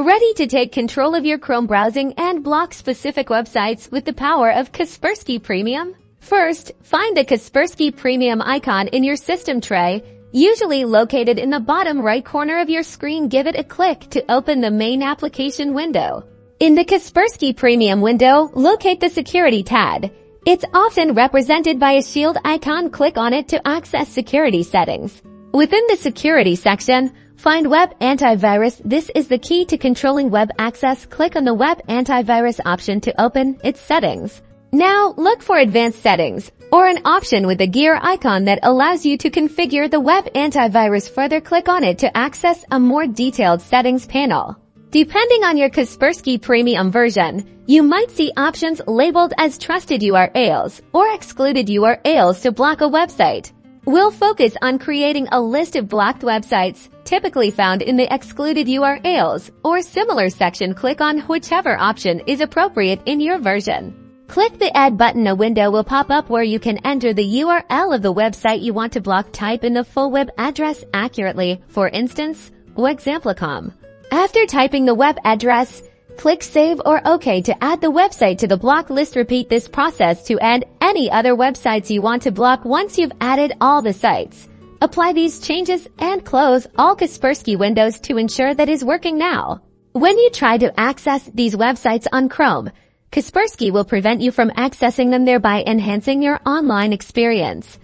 Ready to take control of your Chrome browsing and block specific websites with the power of Kaspersky Premium? First, find the Kaspersky Premium icon in your system tray, usually located in the bottom right corner of your screen. Give it a click to open the main application window. In the Kaspersky Premium window, locate the Security tab. It's often represented by a shield icon. Click on it to access security settings. Within the Security section, find Web Antivirus. This is the key to controlling web access. Click on the Web Antivirus option to open its settings. Now, look for Advanced Settings, or an option with the gear icon that allows you to configure the Web Antivirus. Further, click on it to access a more detailed settings panel. Depending on your Kaspersky Premium version, you might see options labeled as Trusted URLs or Excluded URLs to block a website. We'll focus on creating a list of blocked websites, typically found in the Excluded URLs or similar section. Click on whichever option is appropriate in your version. Click the Add button. A window will pop up where you can enter the URL of the website you want to block. Type in the full web address accurately, for instance, wexample.com. After typing the web address, click Save or OK to add the website to the block list. Repeat this process to add any other websites you want to block. Once you've added all the sites, apply these changes and close all Kaspersky windows to ensure that is working now. When you try to access these websites on Chrome, Kaspersky will prevent you from accessing them, thereby enhancing your online experience.